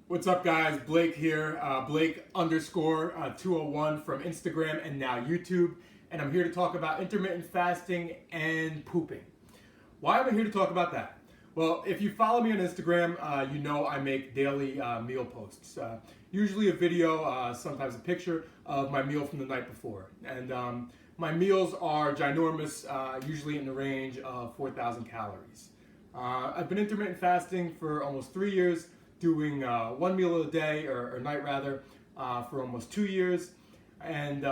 What's up, guys? Blake here, Blake underscore 201 from Instagram and now YouTube. And I'm here to talk about intermittent fasting and pooping. Why am I here to talk about that? Well, if you follow me on Instagram, you know I make daily meal posts. Usually a video, sometimes a picture of my meal from the night before. And my meals are ginormous, usually in the range of 4,000 calories. I've been intermittent fasting for almost 3 years, doing one meal a day, or night rather, for almost 2 years. And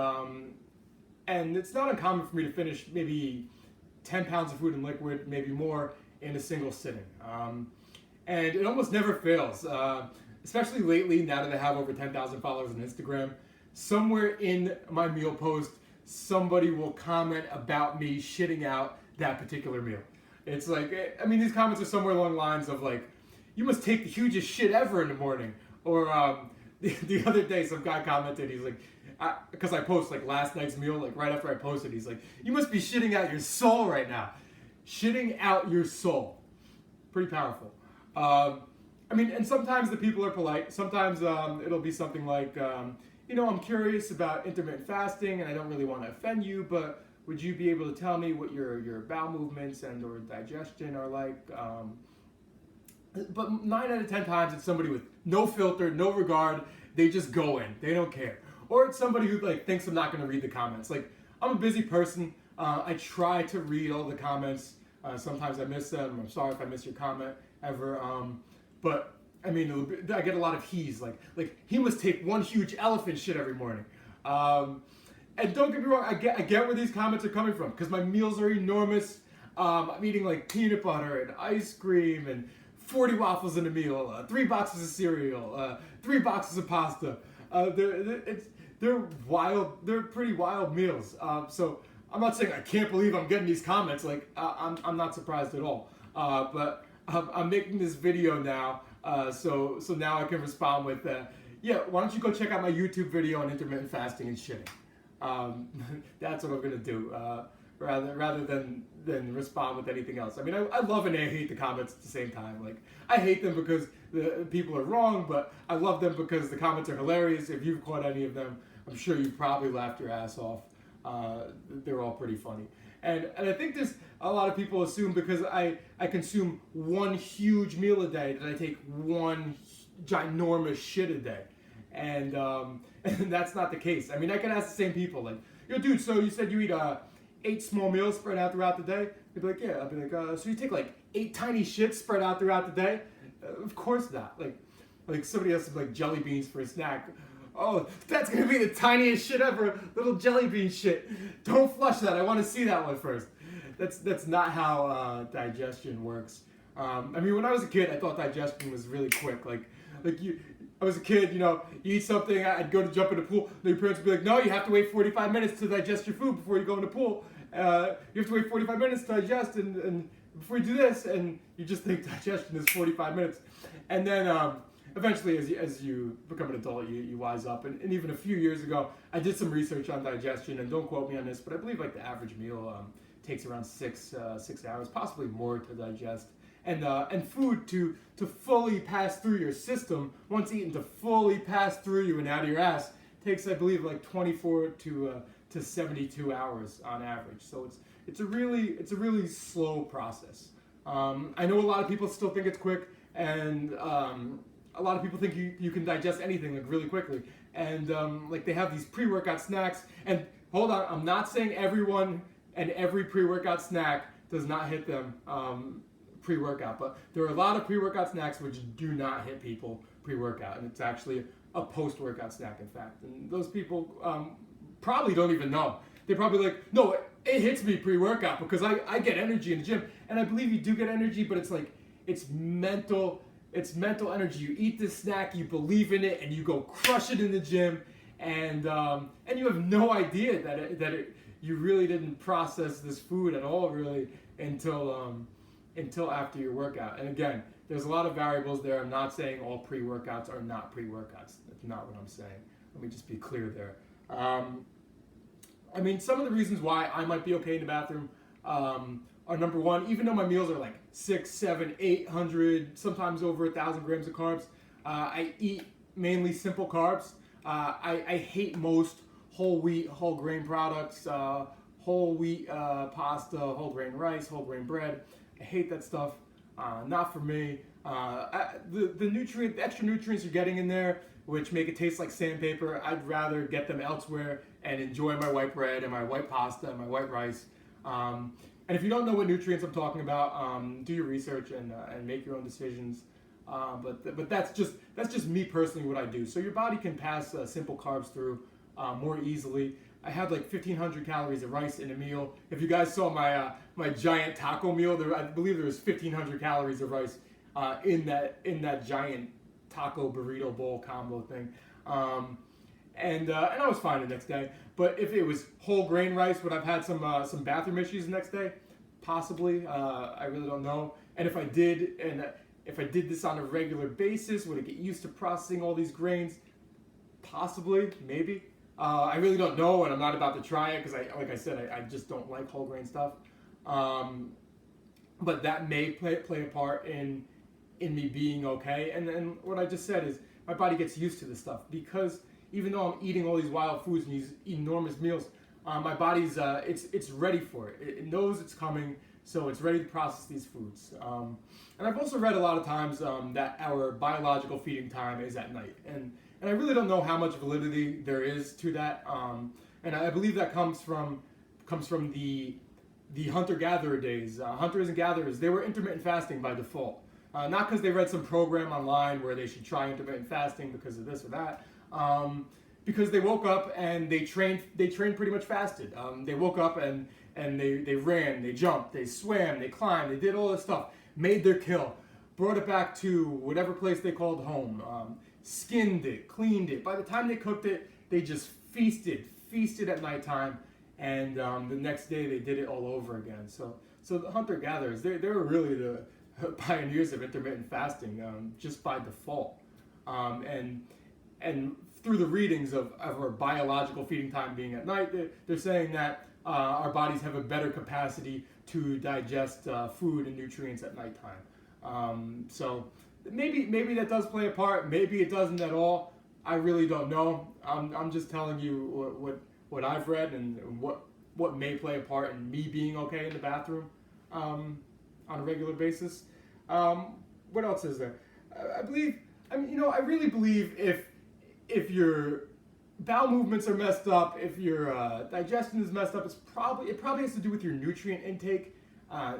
it's not uncommon for me to finish maybe 10 pounds of food and liquid, maybe more, in a single sitting. And it almost never fails, especially lately, now that I have over 10,000 followers on Instagram. Somewhere in my meal post, somebody will comment about me shitting out that particular meal. It's like, I mean, these comments are somewhere along the lines of like, you must take the hugest shit ever in the morning. Or the other day, some guy commented, he's like, because I post like last night's meal, like right after I posted, he's like, you must be shitting out your soul right now. Shitting out your soul. Pretty powerful. I mean, and sometimes the people are polite. Sometimes it'll be something like, I'm curious about intermittent fasting and I don't really want to offend you, but would you be able to tell me what your bowel movements and or digestion are like? But 9 out of 10 times it's somebody with no filter, no regard. They just go in. They don't care. Or it's somebody who like thinks I'm not going to read the comments. Like, I'm a busy person. I try to read all the comments. Sometimes I miss them. I'm sorry if I miss your comment ever. But I mean, I get a lot of he's like he must take one huge elephant shit every morning. And don't get me wrong, I get where these comments are coming from because my meals are enormous. I'm eating like peanut butter and ice cream and 40 waffles in a meal, 3 boxes of cereal, 3 boxes of pasta. They're wild. They're pretty wild meals. So I'm not saying I can't believe I'm getting these comments. Like I'm not surprised at all. But I'm making this video now, so now I can respond with, why don't you go check out my YouTube video on intermittent fasting and shitting. That's what I'm gonna do, rather than respond with anything else. I mean, I love and I hate the comments at the same time. Like, I hate them because the people are wrong, but I love them because the comments are hilarious. If you've caught any of them, I'm sure you probably laughed your ass off. They're all pretty funny. And I think there's a lot of people assume because I consume one huge meal a day that I take one ginormous shit a day. And that's not the case. I mean, I can ask the same people, like, yo, dude, so you said you eat 8 small meals spread out throughout the day? They'd be like, yeah. I'd be like, so you take like 8 tiny shits spread out throughout the day? Of course not. Like somebody has some like jelly beans for a snack. Oh, that's gonna be the tiniest shit ever, little jelly bean shit. Don't flush that. I want to see that one first. That's not how digestion works. I mean, when I was a kid, I thought digestion was really quick. I was a kid, you eat something, I'd go to jump in the pool, and your parents would be like, no, you have to wait 45 minutes to digest your food before you go in the pool. You have to wait 45 minutes to digest and before you do this, and you just think digestion is 45 minutes. And then eventually, as you become an adult, you wise up. And even a few years ago, I did some research on digestion, and don't quote me on this, but I believe like the average meal takes around 6 hours, possibly more to digest. And food to fully pass through your system, once eaten, to fully pass through you and out of your ass, takes, I believe, like 24 to 72 hours on average. So it's a really slow process. I know a lot of people still think it's quick, and a lot of people think you can digest anything like really quickly. And like they have these pre-workout snacks. And hold on, I'm not saying everyone and every pre-workout snack does not hit them pre-workout, but there are a lot of pre-workout snacks which do not hit people pre-workout, and it's actually a post-workout snack, in fact. And those people probably don't even know. They're probably like, no, it hits me pre-workout because I get energy in the gym, and I believe you do get energy, but it's mental energy. You eat this snack, you believe in it, and you go crush it in the gym, and you have no idea that you really didn't process this food at all, really, until after your workout. And again, there's a lot of variables there. I'm not saying all pre-workouts are not pre-workouts. That's not what I'm saying. Let me just be clear there. I mean, some of the reasons why I might be okay in the bathroom are, number one, even though my meals are like 600, 700, 800, sometimes over 1,000 grams of carbs, I eat mainly simple carbs. I hate most whole wheat, whole grain products, whole wheat pasta, whole grain rice, whole grain bread. I hate that stuff. Not for me. The extra nutrients you're getting in there, which make it taste like sandpaper, I'd rather get them elsewhere and enjoy my white bread and my white pasta and my white rice. And if you don't know what nutrients I'm talking about, do your research and make your own decisions. But that's just me personally what I do. So your body can pass simple carbs through more easily. I had like 1,500 calories of rice in a meal. If you guys saw my giant taco meal, I believe there was 1,500 calories of rice in that giant taco burrito bowl combo thing. And I was fine the next day. But if it was whole grain rice, would I've had some bathroom issues the next day? Possibly. I really don't know. And if I did this on a regular basis, would it get used to processing all these grains? Possibly, maybe. I really don't know, and I'm not about to try it because, like I said, I just don't like whole grain stuff. But that may play a part in me being okay. And then what I just said is my body gets used to this stuff because even though I'm eating all these wild foods and these enormous meals, my body's it's ready for it. It knows it's coming, so it's ready to process these foods. And I've also read a lot of times that our biological feeding time is at night, and I really don't know how much validity there is to that. And I believe that comes from the hunter-gatherer days. Hunters and gatherers, they were intermittent fasting by default. Not because they read some program online where they should try intermittent fasting because of this or that. Because they woke up and they trained pretty much fasted. They woke up and they ran, they jumped, they swam, they climbed, they did all this stuff, made their kill, brought it back to whatever place they called home, skinned it, cleaned it. By the time they cooked it, they just feasted at nighttime, and the next day they did it all over again. So the hunter-gatherers, they were really the pioneers of intermittent fasting just by default. And through the readings of our biological feeding time being at night, they're saying that our bodies have a better capacity to digest food and nutrients at nighttime. So maybe that does play a part. Maybe it doesn't at all. I really don't know. I'm just telling you what I've read and what may play a part in me being okay in the bathroom on a regular basis. What else is there? I really believe if your bowel movements are messed up, if your digestion is messed up, it probably has to do with your nutrient intake,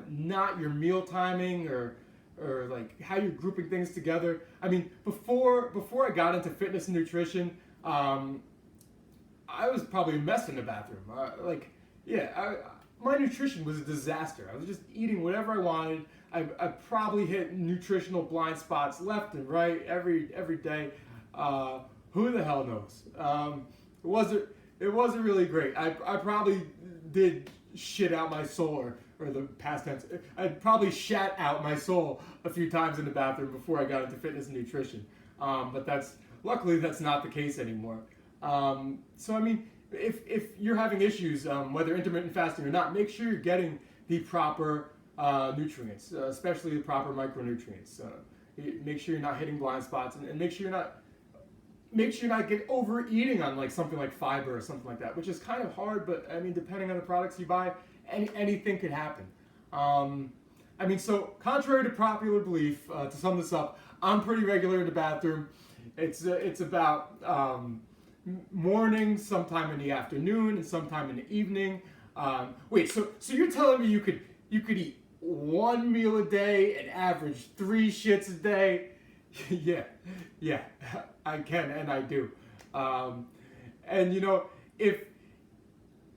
not your meal timing or like how you're grouping things together. I mean, before I got into fitness and nutrition, I was probably a mess in the bathroom. My nutrition was a disaster. I was just eating whatever I wanted. I probably hit nutritional blind spots left and right every day. Who the hell knows? It wasn't really great. I probably did shit out my soul, or the past tense. I probably shat out my soul a few times in the bathroom before I got into fitness and nutrition. But luckily that's not the case anymore. So I mean, if you're having issues, whether intermittent fasting or not, make sure you're getting the proper nutrients, especially the proper micronutrients. Make sure you're not hitting blind spots, and make sure you're not get overeating on like something like fiber or something like that, which is kind of hard. But I mean, depending on the products you buy, anything could happen. So contrary to popular belief, to sum this up, I'm pretty regular in the bathroom. It's about morning, sometime in the afternoon, and sometime in the evening. So you're telling me you could eat one meal a day and average 3 shits a day? Yeah, I can and I do. If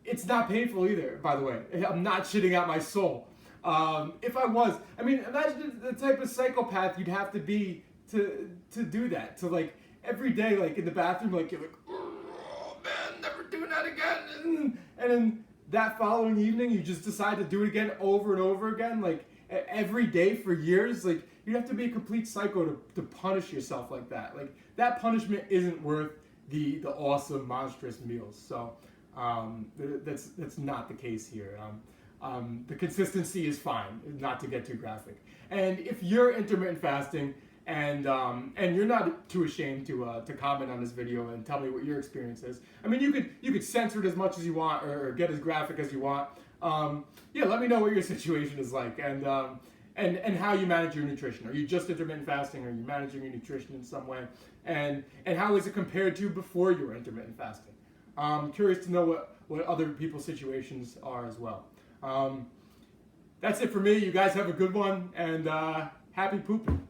it's not painful either, by the way. I'm not shitting out my soul. If I was, imagine the type of psychopath you'd have to be to do that. To like every day, like in the bathroom, like you're like, oh man, never doing that again. And then that following evening, you just decide to do it again over and over again, like every day for years. Like you'd have to be a complete psycho to punish yourself like that. Like that punishment isn't worth the awesome, monstrous meals. So that's not the case here. The consistency is fine, not to get too graphic. And if you're intermittent fasting and you're not too ashamed to comment on this video and tell me what your experience is. I mean, you could censor it as much as you want or get as graphic as you want. Yeah, let me know what your situation is like and how you manage your nutrition. Are you just intermittent fasting? Are you managing your nutrition in some way? And how is it compared to before you were intermittent fasting? I'm curious to know what other people's situations are as well. That's it for me. You guys have a good one, and happy pooping.